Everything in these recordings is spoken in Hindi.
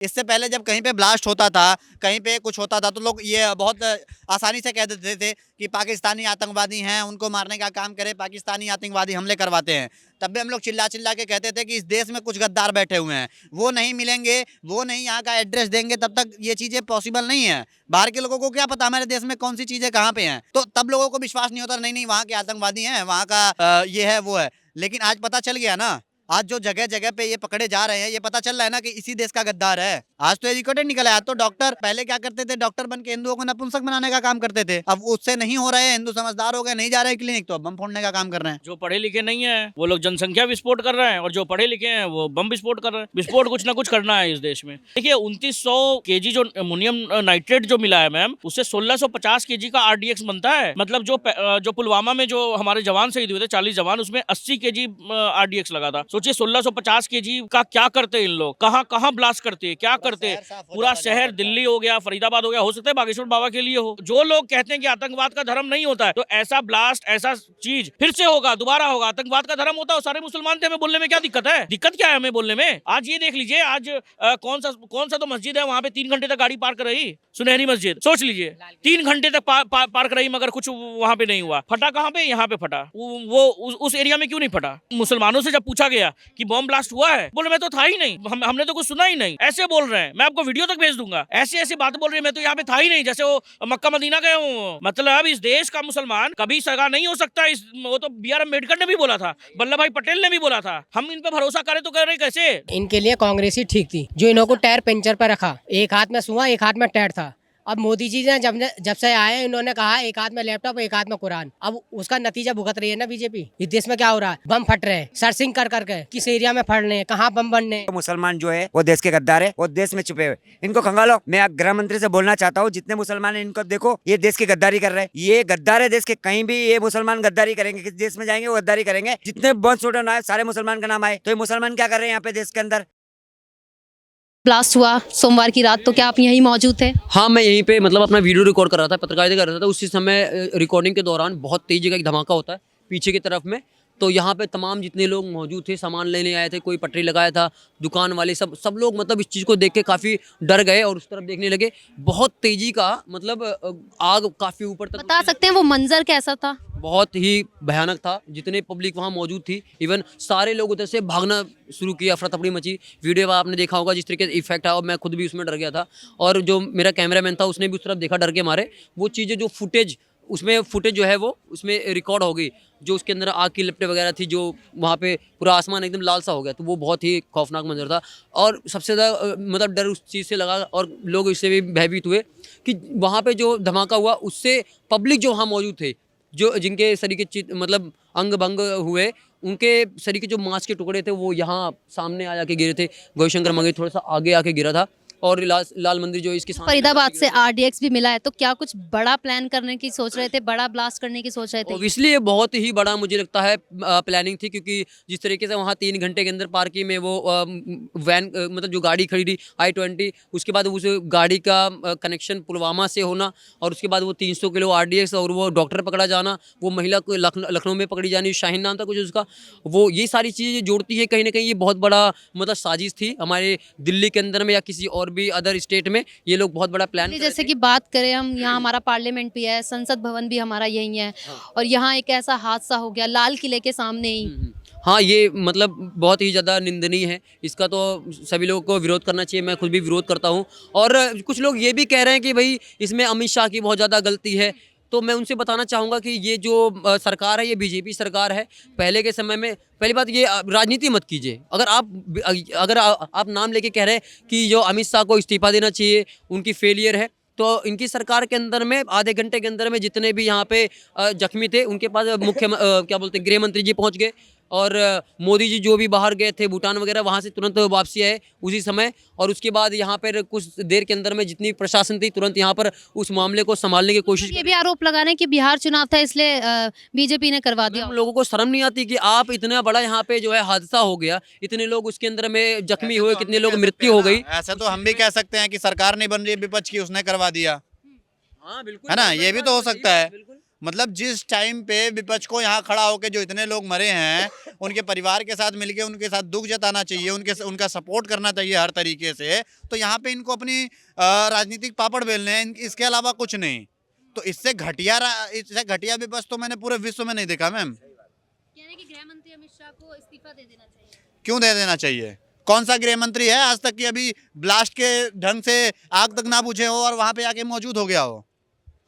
इससे पहले जब कहीं पे ब्लास्ट होता था, कहीं पे कुछ होता था, तो लोग ये बहुत आसानी से कह देते थे कि पाकिस्तानी आतंकवादी हैं, उनको मारने का काम करें, पाकिस्तानी आतंकवादी हमले करवाते हैं। तब भी हम लोग चिल्ला चिल्ला के कहते थे कि इस देश में कुछ गद्दार बैठे हुए हैं, वो नहीं मिलेंगे, वो नहीं यहाँ का एड्रेस देंगे, तब तक ये चीज़ें पॉसिबल नहीं है। बाहर के लोगों को क्या पता हमारे देश में कौन सी चीज़ें कहाँ पे हैं, तो तब लोगों को विश्वास नहीं होता, नहीं नहीं वहाँ के आतंकवादी हैं, वहाँ का ये है वो है। लेकिन आज पता चल गया ना, आज जो जगह जगह पे ये पकड़े जा रहे हैं, ये पता चल रहा है ना कि इसी देश का गद्दार है। आज तो एजुकेटेड निकला है, आज तो डॉक्टर, पहले क्या करते थे, डॉक्टर बन के हिंदुओं को नपुंसक बनाने का काम करते थे, अब उससे नहीं हो रहे हैं, हिंदू समझदार हो गए, नहीं जा रहे क्लिनिक, तो अब बम फोड़ने का काम कर रहे हैं। जो पढ़े लिखे नहीं है वो लोग जनसंख्या विस्फोट कर रहे हैं, और जो पढ़े लिखे हैं वो बम विस्फोट कर रहे हैं। विस्फोट कुछ ना कुछ करना है इस देश में। देखिए 2900 केजी जो अमोनियम नाइट्रेट जो मिला है मैम, उससे 1650 केजी का आरडीएक्स बनता है। मतलब जो पुलवामा में जो हमारे जवान शहीद हुए थे, 40 जवान, उसमें 80 केजी आरडीएक्स लगा था। सोचिए 1650 केजी का क्या करते इन लोग, कहाँ कहाँ ब्लास्ट करते, क्या करते। पूरा शहर दिल्ली हो गया, फरीदाबाद हो गया, हो सकता है बागेश्वर बाबा के लिए हो। जो लोग कहते हैं कि आतंकवाद का धर्म नहीं होता है, तो ऐसा ब्लास्ट, ऐसा चीज फिर से होगा, दोबारा होगा। आतंकवाद का धर्म होता है, सारे मुसलमान थे, हमें बोलने में क्या दिक्कत है? दिक्कत क्या है हमें बोलने में? आज ये देख लीजिए, आज कौन सा तो मस्जिद है, वहां पे 3 घंटे तक गाड़ी पार्क रही, सुनहरी मस्जिद, सोच लीजिए 3 घंटे तक पार्क रही, मगर कुछ वहां पे नहीं हुआ। फटा कहाँ पे? यहाँ पे फटा। वो उस एरिया में क्यों नहीं फटा? मुसलमानों से जब पूछा गया कि बॉम्ब ब्लास्ट हुआ है, बोले मैं तो था ही नहीं, हमने तो कुछ सुना ही नहीं। ऐसे बोल रहे हैं, मैं आपको वीडियो तक भेज दूंगा। ऐसी ऐसी बात बोल रही है, मैं तो यहाँ पे था ही नहीं, जैसे वो मक्का मदीना गए हूँ। मतलब इस देश का मुसलमान कभी सगा नहीं हो सकता। वो तो B.R. अम्बेडकर ने भी बोला था, वल्लभ भाई पटेल ने भी बोला था। हम इन पे भरोसा करें तो करें कैसे? इनके लिए कांग्रेस ही ठीक थी, जो इन्हों को टायर पंचर पर रखा, एक हाथ में सुआ, एक हाथ में टायर था। अब मोदी जी ने जब से आए, इन्होंने कहा एक हाथ में लैपटॉप, एक हाथ में कुरान। अब उसका नतीजा भुगत रही है ना बीजेपी। इस देश में क्या हो रहा है? बम फट रहे हैं, सर्चिंग कर करके किस एरिया में फट रहे हैं, कहाँ बम बनने हैं। मुसलमान जो है वो देश के गद्दार है, वो देश में छुपे हुए, इनको खंगालो। मैं गृह मंत्री से बोलना चाहता हूँ, जितने मुसलमान है इनको देखो, ये देश की गद्दारी कर रहे हैं, ये गद्दार है देश के। कहीं भी ये मुसलमान गद्दारी करेंगे, किस देश में जाएंगे वो गद्दारी करेंगे। जितने बम स्फोटन आए सारे मुसलमान का नाम आए, तो ये मुसलमान क्या कर रहे हैं यहाँ पे देश के अंदर? ब्लास्ट हुआ सोमवार की रात, तो क्या आप यहीं मौजूद थे? हाँ, मैं यहीं पे मतलब अपना वीडियो रिकॉर्ड कर रहा था, पत्रकारिता कर रहा था। उसी समय रिकॉर्डिंग के दौरान बहुत तेजी का एक धमाका होता है पीछे की तरफ में। तो यहाँ पे तमाम जितने लोग मौजूद थे, सामान लेने आए थे, कोई पटरी लगाया था, दुकान वाले सब लोग मतलब इस चीज़ को देख के काफ़ी डर गए और उस तरफ देखने लगे। बहुत तेजी का मतलब आग काफ़ी ऊपर तक। बता सकते हैं वो मंजर कैसा था? बहुत ही भयानक था। जितने पब्लिक वहाँ मौजूद थी, इवन सारे लोग उधर से भागना शुरू किया, अफरा तफरी मची। वीडियो आपने देखा होगा जिस तरीके से इफेक्ट आया, मैं खुद भी उसमें डर गया था। और जो मेरा कैमरामैन था उसने भी उस तरफ देखा डर के मारे। वो चीज़ें जो फुटेज जो है वो उसमें रिकॉर्ड हो गई, जो उसके अंदर आग की लपटें वगैरह थी, जो वहाँ पे पूरा आसमान एकदम लाल सा हो गया। तो वो बहुत ही खौफनाक मंजर था। और सबसे ज़्यादा मतलब डर उस चीज़ से लगा, और लोग इससे भी भयभीत हुए कि वहाँ पे जो धमाका हुआ उससे पब्लिक जो वहाँ मौजूद थे, जो जिनके शरीर के मतलब अंग भंग हुए, उनके शरीर के जो मांस के टुकड़े थे वो यहाँ सामने आ जाके गिरे थे। गौरीशंकर मंदिर थोड़ा सा आगे आके गिरा था, और लाल मंदिर जो इसके सामने। फरीदाबाद से आरडीएक्स भी मिला है, तो क्या कुछ बड़ा प्लान करने की सोच रहे थे, बड़ा ब्लास्ट करने की सोच रहे थे? ऑब्वियसली ये बहुत ही बड़ा मुझे लगता है प्लानिंग थी, क्योंकि जिस तरीके से वहाँ 3 घंटे के अंदर पार्किंग में वो वैन मतलब जो गाड़ी खड़ी I-20, उसके बाद उस गाड़ी का कनेक्शन पुलवामा से होना, और उसके बाद वो 300 किलो RDX, और वो डॉक्टर पकड़ा जाना, वो महिला को लखनऊ में पकड़ी जानी, शाहीन नाम था कुछ उसका, वो ये सारी चीज़ें जोड़ती है कहीं ना कहीं। ये बहुत बड़ा मतलब साजिश थी हमारे दिल्ली के अंदर में या किसी और भी अदर स्टेट में। ये लोग बहुत बड़ा प्लान, जैसे कि बात करें हम, यहाँ हमारा पार्लियामेंट भी है, संसद भवन भी हमारा यही है। हाँ। और यहाँ एक ऐसा हादसा हो गया लाल किले के सामने ही। हाँ, ये मतलब बहुत ही ज़्यादा निंदनीय है। इसका तो सभी लोगों को विरोध करना चाहिए, मैं खुद भी विरोध करता हूँ। और कुछ लोग ये भी कह रहे हैं कि भाई इसमें अमित शाह की बहुत ज़्यादा गलती है। तो मैं उनसे बताना चाहूँगा कि ये जो सरकार है, ये बीजेपी सरकार है। पहले के समय में, पहली बात ये राजनीति मत कीजिए। अगर आप नाम लेके कह रहे हैं कि जो अमित शाह को इस्तीफा देना चाहिए, उनकी फेलियर है, तो इनकी सरकार के अंदर में आधे घंटे के अंदर में जितने भी यहाँ पे जख्मी थे उनके पास क्या बोलते हैं, गृह मंत्री जी पहुँच गए। और मोदी जी जो भी बाहर गए थे भूटान वगैरह, वहाँ से तुरंत वापसी आए उसी समय। और उसके बाद यहाँ पर कुछ देर के अंदर में जितनी प्रशासन थी तुरंत यहाँ पर उस मामले को संभालने की कोशिश। ये भी आरोप लगा रहे हैं कि बिहार चुनाव था इसलिए बीजेपी ने करवा दिया। हम लोगों को शर्म नहीं आती कि आप इतना बड़ा यहाँ पे जो है हादसा हो गया, इतने लोग उसके अंदर में जख्मी हुए, कितने लोग मृत्यु हो गई। ऐसा तो हम भी कह सकते हैं कि सरकार नहीं बन रही विपक्ष की, उसने करवा दिया, हाँ बिल्कुल, है ना? ये भी तो हो सकता है। मतलब जिस टाइम पे विपक्ष को यहाँ खड़ा होकर जो इतने लोग मरे हैं उनके परिवार के साथ मिलके उनके साथ दुख जताना चाहिए, उनका सपोर्ट करना चाहिए हर तरीके से। तो यहाँ पे इनको अपनी राजनीतिक पापड़ बेलने हैं, इसके अलावा कुछ नहीं। तो इससे घटिया विपक्ष तो मैंने पूरे विश्व में नहीं देखा मैम। यानी कि गृह मंत्री अमित शाह को इस्तीफा दे देना चाहिए। क्यों दे देना चाहिए? कौन सा गृह मंत्री है आज तक कि अभी ब्लास्ट के ढंग से आग तक ना बुझे हो और वहां पे आके मौजूद हो गया हो?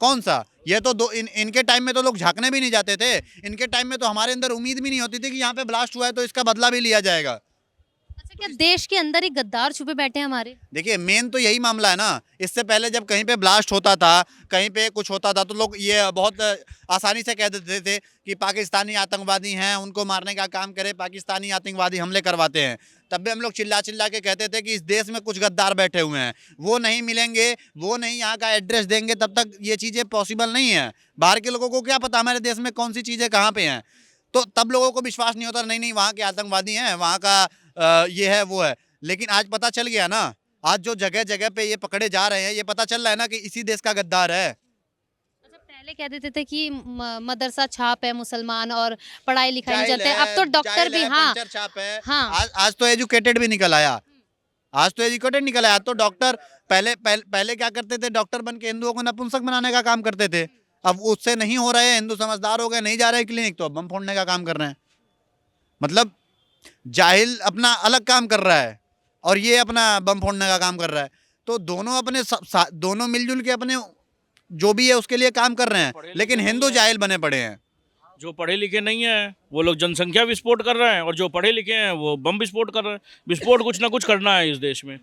कौन सा? ये तो इनके टाइम में तो लोग झांकने भी नहीं जाते थे। इनके टाइम में तो हमारे अंदर उम्मीद भी नहीं होती थी कि यहाँ पे ब्लास्ट हुआ है तो इसका बदला भी लिया जाएगा। अच्छा, क्या देश के अंदर ही गद्दार छुपे बैठे हैं हमारे? देखिए मेन तो यही मामला है ना। इससे पहले जब कहीं पे ब्लास्ट होता था, कहीं पे कुछ होता था तो लोग ये बहुत आसानी से कह देते थे कि पाकिस्तानी आतंकवादी हैं, उनको मारने का काम करे, पाकिस्तानी आतंकवादी हमले करवाते हैं। तब भी हम लोग चिल्ला चिल्ला के कहते थे कि इस देश में कुछ गद्दार बैठे हुए हैं, वो नहीं मिलेंगे, वो नहीं यहाँ का एड्रेस देंगे, तब तक ये चीज़ें पॉसिबल नहीं है। बाहर के लोगों को क्या पता हमारे देश में कौन सी चीज़ें कहाँ पे हैं। तो तब लोगों को विश्वास नहीं होता, नहीं वहाँ के आतंकवादी हैं, वहाँ का ये है वो है। लेकिन आज पता चल गया ना, आज जो जगह जगह पे ये पकड़े जा रहे हैं, ये पता चल रहा है ना कि इसी देश का गद्दार है। अच्छा, पहले कह देते थे कि मदरसा छाप है मुसलमान और पढ़ाई लिखाई नहीं चलते, अब तो डॉक्टर भी। हाँ पंचर छाप है। हाँ। आज तो एजुकेटेड भी निकल आया। आज तो डॉक्टर पहले क्या करते थे? डॉक्टर बन के हिंदुओं को नपुंसक बनाने का काम करते थे। अब उससे नहीं हो रहे, हिंदू समझदार हो गए, नहीं जा रहे क्लिनिक, तो अब बम फोड़ने का काम कर रहे हैं। मतलब जाहिल अपना अलग काम कर रहा है और ये अपना बम फोड़ने का काम कर रहा है। तो दोनों दोनों मिलजुल के अपने जो भी है उसके लिए काम कर रहे हैं, लेकिन हिंदू जाहिल बने पड़े हैं। जो पढ़े लिखे नहीं हैं वो लोग जनसंख्या विस्फोट कर रहे हैं और जो पढ़े लिखे हैं वो बम विस्फोट कर रहे हैं। विस्फोट कुछ ना कुछ करना है इस देश में।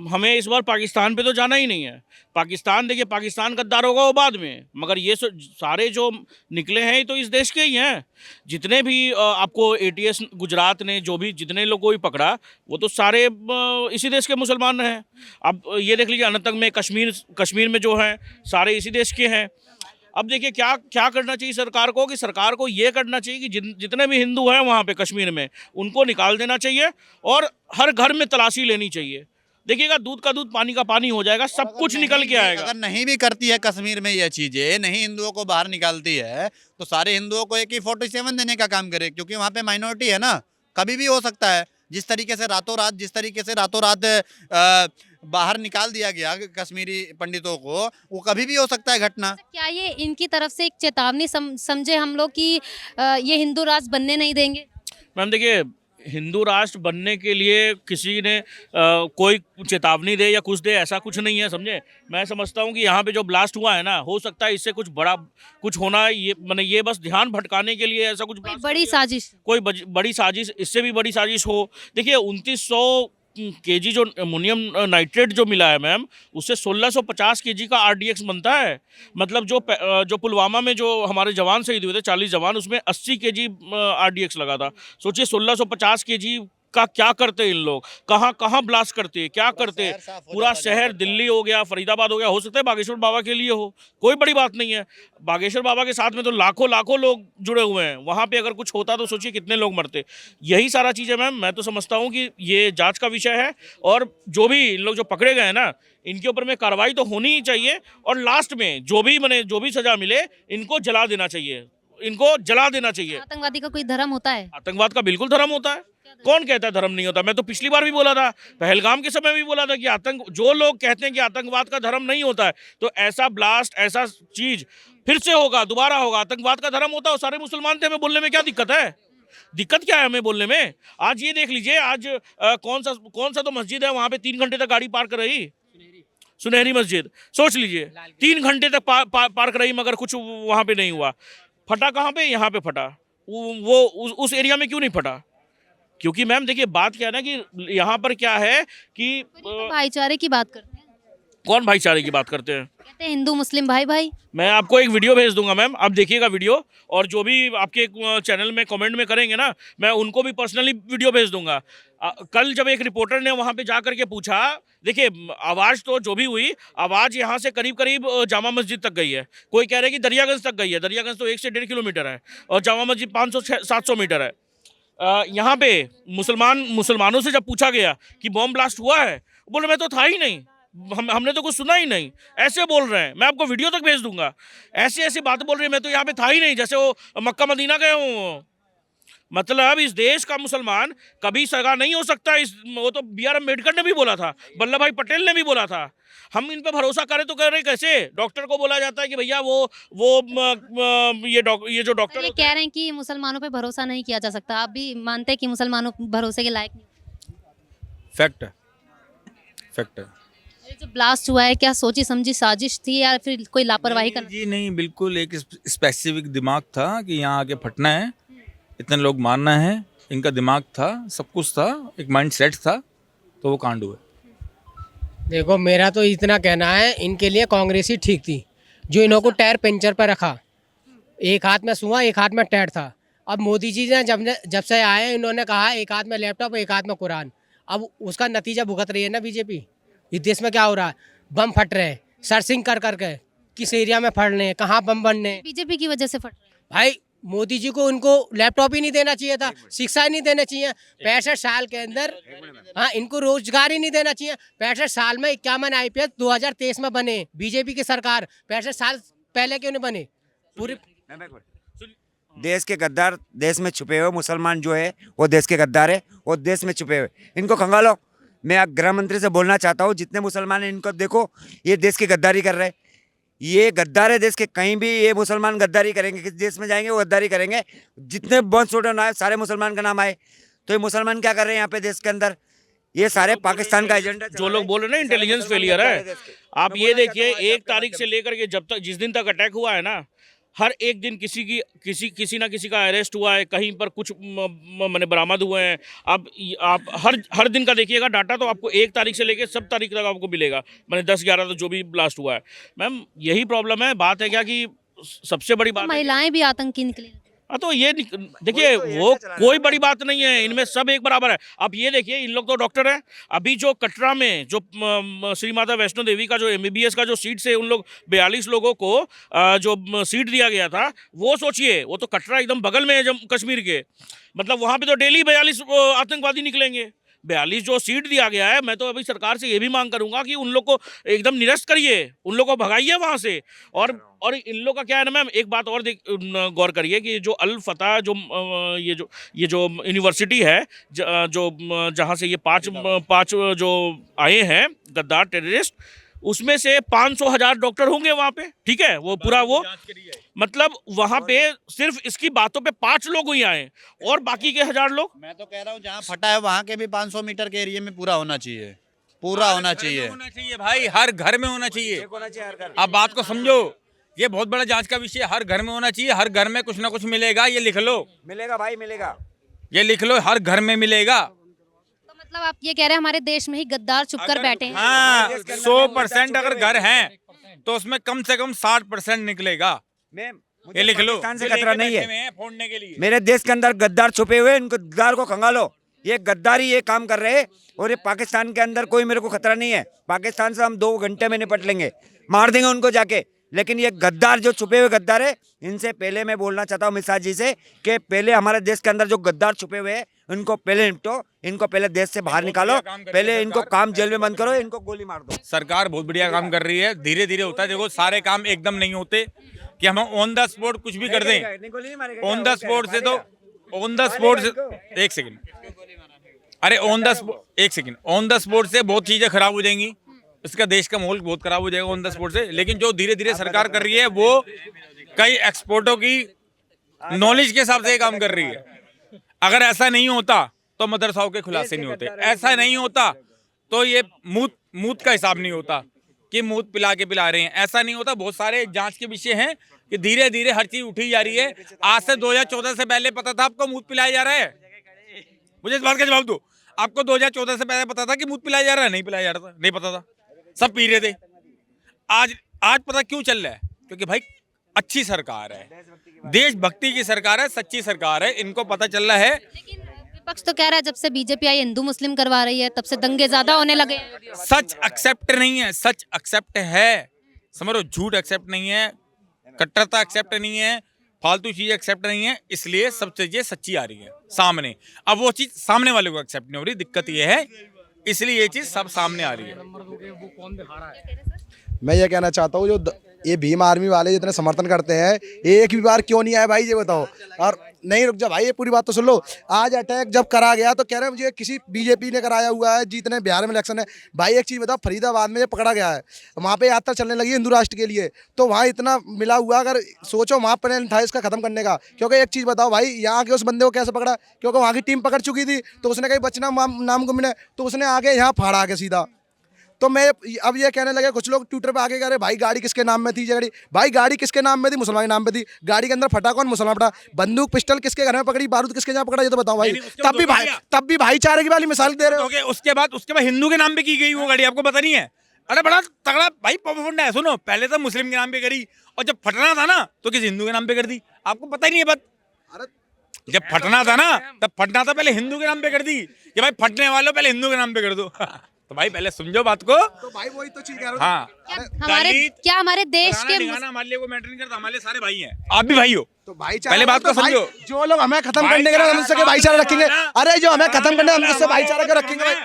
हमें इस बार पाकिस्तान पे तो जाना ही नहीं है। पाकिस्तान देखिए, पाकिस्तान गद्दार होगा वो बाद में, मगर ये सारे जो निकले हैं ये तो इस देश के ही हैं। जितने भी आपको ATS गुजरात ने जो भी जितने लोग को भी पकड़ा वो तो सारे इसी देश के मुसलमान हैं। अब ये देख लीजिए अनंतनाग में, कश्मीर में जो हैं सारे इसी देश के हैं। अब देखिए क्या करना चाहिए सरकार को, कि सरकार को ये करना चाहिए कि जितने भी हिंदू हैं वहाँ पे कश्मीर में उनको निकाल देना चाहिए और हर घर में तलाशी लेनी चाहिए। देखिएगा दूध का दूध पानी का पानी हो जाएगा, सब कुछ निकल के आएगा। अगर नहीं भी करती है कश्मीर में ये चीजें, नहीं हिंदुओं को बाहर निकालती है, तो सारे हिंदुओं को AK-47 देने का काम करे, क्योंकि वहाँ पे माइनॉरिटी है ना, कभी भी हो सकता है। जिस तरीके से रातों रात बाहर निकाल दिया गया कश्मीरी पंडितों को, वो कभी भी हो सकता है घटना। क्या ये इनकी तरफ से एक चेतावनी समझे हम लोग कि ये हिंदू राष्ट्र बनने नहीं देंगे? मैम देखिए, हिंदू राष्ट्र बनने के लिए किसी ने कोई चेतावनी दे या कुछ दे, ऐसा कुछ नहीं है, समझे। मैं समझता हूँ कि यहाँ पे जो ब्लास्ट हुआ है ना, हो सकता है इससे कुछ बड़ा कुछ होना है, ये बस ध्यान भटकाने के लिए ऐसा कुछ बड़ी साजिश, कोई बड़ी साजिश, इससे भी बड़ी साजिश हो। देखिए 2900 केजी जो अमोनियम नाइट्रेट जो मिला है मैम, उससे 1650 केजी का RDX बनता है। मतलब जो पुलवामा में जो हमारे जवान शहीद हुए थे 40 जवान, उसमें 80 केजी RDX लगा था। सोचिए 1650 केजी का क्या करते इन लोग, कहाँ ब्लास्ट करते, क्या करते। पूरा शहर दिल्ली हो गया, फरीदाबाद हो गया, हो सकता है बागेश्वर बाबा के लिए हो, कोई बड़ी बात नहीं है। बागेश्वर बाबा के साथ में तो लाखों लोग जुड़े हुए हैं। वहाँ पे अगर कुछ होता तो सोचिए कितने लोग मरते। यही सारा चीज़ है मैम। मैं तो समझता हूँ कि ये जांच का विषय है और जो भी इन लोग जो पकड़े गए हैं ना, इनके ऊपर में कार्रवाई तो होनी ही चाहिए और लास्ट में जो भी सजा मिले इनको जला देना चाहिए, इनको जला देना चाहिए। आतंकवादी का कोई धर्म होता है? आतंकवाद का बिल्कुल धर्म होता है। कौन कहता है धर्म नहीं होता? मैं तो पिछली बार भी बोला था, पहलगाम के समय भी बोला था कि जो लोग कहते हैं कि आतंकवाद का धर्म नहीं होता है, तो ऐसा ब्लास्ट, ऐसा चीज फिर से होगा, दोबारा होगा। आतंकवाद का धर्म होता है, सारे मुसलमान थे, हमें बोलने में क्या दिक्कत है? दिक्कत क्या है हमें बोलने में? आज ये देख लीजिए, आज कौन सा तो मस्जिद है वहां पे 3 घंटे तक गाड़ी पार्क रही, सुनहरी मस्जिद। सोच लीजिए 3 घंटे तक पार्क रही, मगर कुछ वहां पे नहीं हुआ। फटा कहाँ पे? यहाँ पे फटा। वो उस एरिया में क्यों नहीं फटा? क्योंकि मैम देखिए बात क्या है ना, कि यहाँ पर क्या है कि भाईचारे की बात करते हैं। कौन भाईचारे की बात करते हैं? कहते हैं हिंदू मुस्लिम भाई। मैं आपको एक वीडियो भेज दूंगा मैम, आप देखिएगा वीडियो, और जो भी आपके चैनल में कमेंट में करेंगे ना, मैं उनको भी पर्सनली वीडियो भेज दूंगा। कल जब एक रिपोर्टर ने वहाँ पे जा करके पूछा, देखिए आवाज़ तो जो भी हुई, आवाज़ यहाँ से करीब जामा मस्जिद तक गई है। कोई कह रहे हैं कि दरियागंज तक गई है। दरियागंज तो 1 से 1.5 किलोमीटर है और जामा मस्जिद 500-700 मीटर है। यहाँ पे मुसलमानों से जब पूछा गया कि बॉम्ब ब्लास्ट हुआ है, बोले मैं तो था ही नहीं, हमने तो कुछ सुना ही नहीं, ऐसे बोल रहे हैं। मैं आपको वीडियो तक भेज दूंगा, ऐसी ऐसी बात बोल रही है। मैं तो यहाँ पे था ही नहीं, जैसे वो मक्का मदीना गए हूँ। मतलब इस देश का मुसलमान कभी सगा नहीं हो सकता। इस वो तो बी आर अम्बेडकर ने भी बोला था, वल्लभ भाई पटेल ने भी बोला था। हम इन पे भरोसा करें तो कर रहे कैसे? डॉक्टर को बोला जाता है कि भैया ये जो डॉक्टर ये कह रहे हैं कि मुसलमानों पे भरोसा नहीं किया जा सकता। आप भी मानते हैं कि मुसलमानों भरोसे के लायक नहीं? फैक्ट है, फैक्ट है। ये जो ब्लास्ट हुआ है, क्या सोची समझी साजिश थी या फिर कोई लापरवाही नहीं कर? जी नहीं, बिल्कुल एक स्पेसिफिक दिमाग था कि यहाँ आके फटना है, इतने लोग मारना है। इनका दिमाग था, सब कुछ था, एक माइंड सेट था, तो वो कांड हुए। देखो मेरा तो इतना कहना है, इनके लिए कांग्रेस ही ठीक थी, जो इन्हों को टायर पंचर पर रखा। एक हाथ में सुआ, एक हाथ में टायर था। अब मोदी जी ने जब से आए, इन्होंने कहा एक हाथ में लैपटॉप, एक हाथ में कुरान। अब उसका नतीजा भुगत रही है ना बीजेपी। इस देश में क्या हो रहा है? बम फट रहे हैं, सर्चिंग कर करके किस एरिया में फट रहे हैं, कहाँ बम बनने हैं। बीजेपी की वजह से फट रहे हैं। भाई मोदी जी को उनको लैपटॉप ही नहीं देना चाहिए था, शिक्षा ही नहीं देना चाहिए 65 साल के अंदर। हाँ, इनको रोजगार ही नहीं देना चाहिए। 65 साल में 51 IPS 2023 में बने। बीजेपी की सरकार 65 साल पहले क्यों नहीं बने? पूरी देश के गद्दार, देश में छुपे हुए मुसलमान जो है वो देश के गद्दार है, वो देश में छुपे हुए, इनको खंगालो। मैं गृह मंत्री से बोलना चाहता हूँ, जितने मुसलमान हैं इनको देखो, ये देश की गद्दारी कर रहे हैं। ये गद्दार है देश के। कहीं भी ये मुसलमान गद्दारी करेंगे, किस देश में जाएंगे वो गद्दारी करेंगे। जितने बॉन्स छोड़े आए सारे मुसलमान का नाम आए, तो ये मुसलमान क्या कर रहे हैं यहाँ पे देश के अंदर? ये सारे पाकिस्तान का एजेंडा। जो लोग बोल रहे हैं ना इंटेलिजेंस फेलियर है, आप ये देखिए 1 तारीख से लेकर के जब तक जिस दिन तक अटैक हुआ है ना, हर एक दिन किसी ना किसी का अरेस्ट हुआ है, कहीं पर कुछ मैंने बरामद हुए हैं। आप हर दिन का देखिएगा डाटा, तो आपको 1 तारीख से लेकर सब तारीख तक आपको मिलेगा। मैंने 10-11 तो जो भी ब्लास्ट हुआ है। मैम यही प्रॉब्लम है। बात है क्या कि सबसे बड़ी बात महिलाएं भी आतंकी निकली। हाँ, तो ये देखिए वो कोई बड़ी बात नहीं है, इनमें सब एक बराबर है। आप ये देखिए, इन लोग तो डॉक्टर हैं। अभी जो कटरा में जो श्री माता वैष्णो देवी का जो MBBS का जो सीट से उन लोग 42 लोगों को जो सीट दिया गया था, वो सोचिए, वो तो कटरा एकदम बगल में है जम्मू कश्मीर के। मतलब वहाँ पे तो डेली 42 आतंकवादी निकलेंगे। 42 जो सीट दिया गया है, मैं तो अभी सरकार से ये भी मांग करूंगा कि उन लोग को एकदम निरस्त करिए, उन लोग को भगाइए वहाँ से। और इन लोग का क्या है ना मैम, एक बात और गौर करिए कि जो अल फतह जो ये जो यूनिवर्सिटी है, जो जहाँ से ये पाँच जो आए हैं गद्दार टेररिस्ट, उसमें से 500,000 डॉक्टर होंगे वहाँ पे, ठीक है? वो पूरा वो मतलब वहाँ पे सिर्फ इसकी बातों पे 5 लोग ही आए, और बाकी के 1000 लोग। मैं तो कह रहा हूँ जहाँ फटा है वहाँ के भी 500 मीटर के एरिया में पूरा होना चाहिए, पूरा होना चाहिए। होना चाहिए भाई, हर घर में होना चाहिए। आप बात को समझो, ये बहुत बड़ा जांच का विषय। हर घर में होना चाहिए, हर घर में कुछ ना कुछ मिलेगा। ये लिख लो, मिलेगा भाई, मिलेगा। ये लिख लो, हर घर में मिलेगा। तो मतलब आप ये कह रहे हैं हमारे देश में ही गद्दार छुप कर बैठे हैं? हाँ, 100% अगर घर हैं तो उसमें कम से कम 60% निकलेगा। ये लिख लो, पाकिस्तान से खतरा नहीं है फोड़ने के लिए। मेरे देश के अंदर गद्दार छुपे हुए, इनको गद्दार को खंगालो। ये गद्दारी ये काम कर रहे हैं, और ये पाकिस्तान के अंदर कोई मेरे को खतरा नहीं है। पाकिस्तान से हम 2 घंटे में निपट लेंगे, मार देंगे उनको जाके। लेकिन ये गद्दार जो छुपे हुए गद्दार है, इनसे पहले मैं बोलना चाहता हूँ अमित शाह जी से कि पहले हमारे देश के अंदर जो गद्दार छुपे हुए हैं, इनको पहले निपटो, इनको पहले देश से बाहर निकालो, पहले इनको काम जेल में बंद करो, इनको गोली मार दो। सरकार बहुत बढ़िया काम कर रही है, धीरे धीरे होता है। देखो सारे काम एकदम नहीं होते कि हम ऑन द स्पॉट कुछ भी कर दें। ऑन द स्पॉट से तो एक सेकंड, अरे ऑन द स्पॉट से बहुत चीजें खराब हो जाएंगी। इसका देश का माहौल बहुत खराब हो जाएगा ऑन द स्पॉट से। लेकिन जो धीरे धीरे सरकार कर रही है, वो कई एक्सपोर्टों की नॉलेज के हिसाब से काम कर रही है। अगर ऐसा नहीं होता तो मदरसाओं के खुलासे नहीं होते, ऐसा नहीं होता तो ये मूत का हिसाब नहीं होता कि मूत पिला रहे हैं, ऐसा नहीं होता। बहुत सारे जांच के विषय हैं कि धीरे धीरे हर चीज उठी जा रही है। आज से 2014 से पहले पता था आपको मूत पिलाया जा रहा है? मुझे इस बात का जवाब दो। आपको 2014 से पहले पता था कि मूत पिलाया जा रहा है? नहीं पिलाया जा रहा था, नहीं पता था, सब पी रहे थे। आज पता क्यों चल रहा है? क्योंकि भाई अच्छी सरकार है, देशभक्ति की सरकार है, सच्ची सरकार है, इनको पता चल रहा है। लेकिन विपक्ष तो कह रहा है जब से बीजेपी आई हिंदू मुस्लिम करवा रही है, तब से दंगे ज्यादा होने लगे हैं। सच एक्सेप्ट नहीं है, सच एक्सेप्ट है, समझो। झूठ एक्सेप्ट नहीं है, कट्टरता एक्सेप्ट नहीं है, फालतू चीजें एक्सेप्ट नहीं है, इसलिए सब चीजें सच्ची आ रही है सामने। अब वो चीज सामने वाले को एक्सेप्ट नहीं हो रही। दिक्कत ये है इसलिए ये चीज सब सामने आ रही है। मैं ये कहना चाहता हूँ जो ये भीम आर्मी वाले जितने समर्थन करते हैं, एक भी बार क्यों नहीं आए भाई, ये बताओ। और नहीं, रुक जा भाई, ये पूरी बात तो सुन लो। आज अटैक जब करा गया तो कह रहे हैं मुझे किसी बीजेपी ने कराया हुआ है, जीतने बिहार में इलेक्शन है। भाई एक चीज़ बताओ, फरीदाबाद में ये पकड़ा गया है, वहाँ पे यात्रा चलने लगी हिंदू राष्ट्र के लिए, तो वहाँ इतना मिला हुआ, अगर सोचो वहाँ प्लान था इसका खत्म करने का। क्योंकि एक चीज़ बताओ भाई, यहाँ के उस बंदे को कैसे पकड़ा, क्योंकि वहाँ की टीम पकड़ चुकी थी, तो उसने कहीं बचना नाम को मिले, तो उसने आगे यहाँ फाड़ा आगे सीधा। तो मैं अब ये कहने लगे, कुछ लोग ट्विटर पे आगे कह रहे भाई गाड़ी किसके नाम में थी, ये गाड़ी, भाई गाड़ी किसके नाम में थी, मुसलमान के नाम पे थी। गाड़ी के अंदर फटा कौन, मुसलमान फटा। बंदूक पिस्टल किसके घर में पकड़ी, बारूद किसके यहाँ पकड़ा, ये तो बताओ भाई। तब भी भाईचारे की वाली मिसाल दे रहे हो। उसके बाद हिंदू के नाम पे की गई वो गाड़ी, आपको पता नहीं है? अरे बड़ा तगड़ा भाई प्रोपोगंडा है। सुनो, पहले तो मुस्लिम के नाम पे करी, और जब फटना था ना तो किसी हिंदू के नाम पे कर दी। आपको पता ही नहीं है बात। जब फटना था ना, तब फटना था पहले हिंदू के नाम पे कर दी कि भाई फटने वालों पहले हिंदू के नाम पे कर दो। तो भाई पहले समझो बात को। तो भाई वही तो चीज कह रहा हूं। हाँ, हमारे देश के हमारे लिए को मैटर नहीं करता, हमारे लिए सारे भाई हैं, आप भी भाई हो। तो भाईचारा पहले बात को समझो। जो लोग हमें खत्म करने के लिए हम उससे भाईचारा रखेंगे, अरे जो हमें खत्म करने हम उससे भाईचारा क्यों रखेंगे भाई?